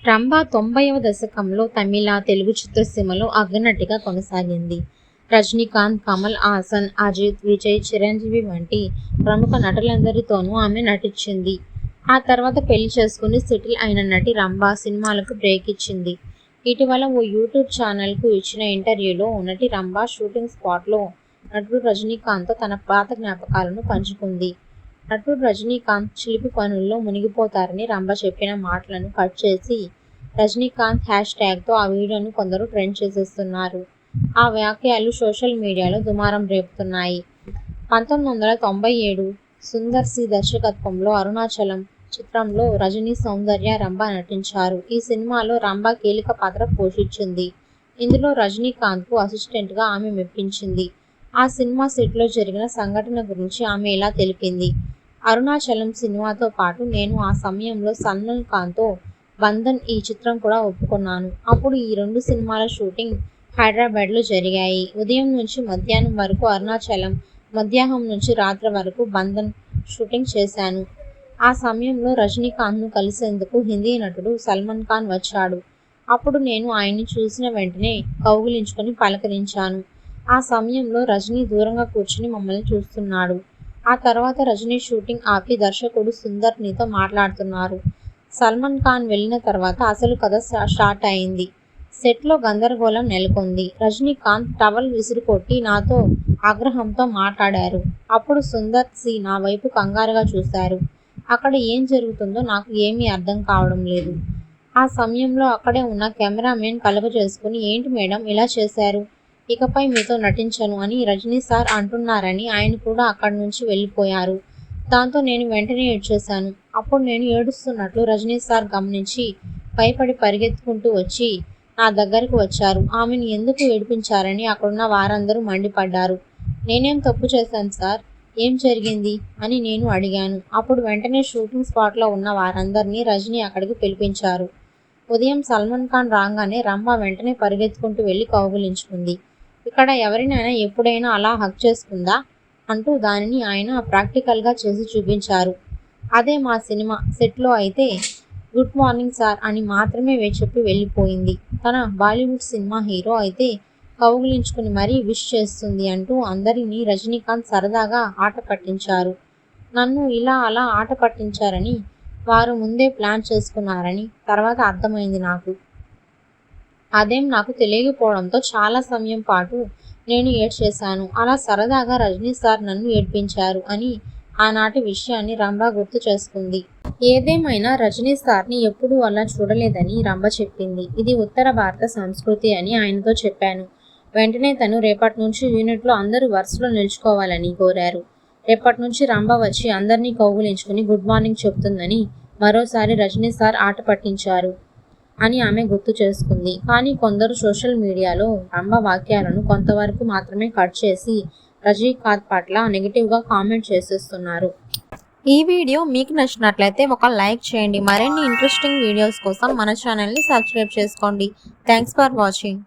రంభ 90వ దశకంలో తమిళ, తెలుగు చిత్రసీమలో అగ్రనటిగా కొనసాగింది. రజనీకాంత్, కమల్ హాసన్, అజిత్, విజయ్, చిరంజీవి వంటి ప్రముఖ నటులందరితోనూ ఆమె నటించింది. ఆ తర్వాత పెళ్లి చేసుకుని సెటిల్ అయిన నటి రంభ సినిమాలకు బ్రేక్ ఇచ్చింది. ఇటీవల ఓ యూట్యూబ్ ఛానల్కు ఇచ్చిన ఇంటర్వ్యూలో నటి రంభ షూటింగ్ స్పాట్లో నటుడు రజనీకాంత్తో తన పాత జ్ఞాపకాలను పంచుకుంది. నటుడు రజనీకాంత్ చిలిపి పనుల్లో మునిగిపోతారని రంభ చెప్పిన మాటలను కట్ చేసి రజనీకాంత్ హ్యాష్ ట్యాగ్తో ఆ వీడియోను కొందరు ట్రెండ్ చేసేస్తున్నారు. ఆ వ్యాఖ్యలు సోషల్ మీడియాలో దుమారం రేపుతున్నాయి. 1997 సుందర్ సి దర్శకత్వంలో అరుణాచలం చిత్రంలో రజనీ, సౌందర్య, రంభ నటించారు. ఈ సినిమాలో రంభ కీలక పాత్ర పోషించింది. ఇందులో రజనీకాంత్కు అసిస్టెంట్గా ఆమె మెప్పించింది. ఆ సినిమా సెట్లో జరిగిన సంఘటన గురించి ఆమె ఇలా తెలిపింది. అరుణాచలం సినిమాతో పాటు నేను ఆ సమయంలో సల్మాన్ ఖాన్తో బంధన్ ఈ చిత్రం కూడా ఒప్పుకున్నాను. అప్పుడు ఈ 2 సినిమాల షూటింగ్ హైదరాబాద్లో జరిగాయి. ఉదయం నుంచి మధ్యాహ్నం వరకు అరుణాచలం, మధ్యాహ్నం నుంచి రాత్రి వరకు బంధన్ షూటింగ్ చేశాను. ఆ సమయంలో రజనీకాంత్ను కలిసేందుకు హిందీ నటుడు సల్మాన్ ఖాన్ వచ్చాడు. అప్పుడు నేను ఆయన్ని చూసిన వెంటనే కౌగిలించుకొని పలకరించాను. ఆ సమయంలో రజనీ దూరంగా కూర్చుని మమ్మల్ని చూస్తున్నాడు. ఆ తర్వాత రజనీ షూటింగ్ ఆపి దర్శకుడు సుందర్ నీతో మాట్లాడుతున్నారు. సల్మాన్ ఖాన్ వెళ్ళిన తర్వాత అసలు కథ స్టార్ట్ అయింది. సెట్లో గందరగోళం నెలకొంది. రజనీకాంత్ టవల్ విసిరికొట్టి నాతో ఆగ్రహంతో మాట్లాడారు. అప్పుడు సుందర్ సి నా వైపు కంగారుగా చూశారు. అక్కడ ఏం జరుగుతుందో నాకు ఏమీ అర్థం కావడం లేదు. ఆ సమయంలో అక్కడే ఉన్న కెమెరామెన్ కలుగజేసుకుని ఏంటి మేడం ఇలా చేశారు, ఇకపై మీతో నటించను అని రజనీ సార్ అంటున్నారని ఆయన కూడా అక్కడి నుంచి వెళ్ళిపోయారు. దాంతో నేను వెంటనే ఏడ్చేశాను. అప్పుడు నేను ఏడుస్తున్నట్లు రజనీ సార్ గమనించి భయపడి పరిగెత్తుకుంటూ వచ్చి నా దగ్గరకు వచ్చారు. ఆమెను ఎందుకు ఏడిపించారని అక్కడున్న వారందరూ మండిపడ్డారు. నేనేం తప్పు చేశాను సార్, ఏం జరిగింది అని నేను అడిగాను. అప్పుడు వెంటనే షూటింగ్ స్పాట్లో ఉన్న వారందరినీ రజనీ అక్కడికి పిలిపించారు. ఉదయం సల్మాన్ ఖాన్ రాగానే రంభ వెంటనే పరిగెత్తుకుంటూ వెళ్ళి కౌగిలించుకుంది. ఇక్కడ ఎవరినైనా ఎప్పుడైనా అలా హగ్ చేసుకుందా అంటూ దానిని ఆయన ప్రాక్టికల్గా చేసి చూపించారు. అదే మా సినిమా సెట్లో అయితే గుడ్ మార్నింగ్ సార్ అని మాత్రమే చెప్పి వెళ్ళిపోయింది. తన బాలీవుడ్ సినిమా హీరో అయితే కౌగిలించుకుని మరీ విష్ చేస్తుంది అంటూ అందరినీ రజనీకాంత్ సరదాగా ఆట పట్టించారు. నన్ను ఇలా అలా ఆట పట్టించారని వారు ముందే ప్లాన్ చేసుకున్నారని తర్వాత అర్థమైంది నాకు. అదేం నాకు తెలియకపోవడంతో చాలా సమయం పాటు నేను ఏడ్చేశాను. అలా సరదాగా రజనీ సార్ నన్ను ఏడ్పించారు అని ఆనాటి విషయాన్ని రంభ గుర్తు చేసుకుంది. ఏదేమైనా రజనీ సార్ని ఎప్పుడూ అలా చూడలేదని రంభ చెప్పింది. ఇది ఉత్తర భారత సంస్కృతి అని ఆయనతో చెప్పాను. వెంటనే తను రేపటి నుంచి యూనిట్లో అందరూ వరుసలో నిల్చుకోవాలని కోరారు. రేపటి నుంచి రంభ వచ్చి అందరినీ కౌగులించుకుని గుడ్ మార్నింగ్ చెప్తుందని మరోసారి రజనీ సార్ ఆట పట్టించారు అని ఆమె గుర్తు చేసుకుంది. కానీ కొందరు సోషల్ మీడియాలో రంభ వాక్యాలను కొంతవరకు మాత్రమే కట్ చేసి రజనీకాంత్ పట్ల నెగిటివ్గా కామెంట్ చేసేస్తున్నారు. ఈ వీడియో మీకు నచ్చినట్లయితే ఒక లైక్ చేయండి. మరిన్ని ఇంట్రెస్టింగ్ వీడియోస్ కోసం మన ఛానల్ని సబ్స్క్రైబ్ చేసుకోండి. Thanks for watching.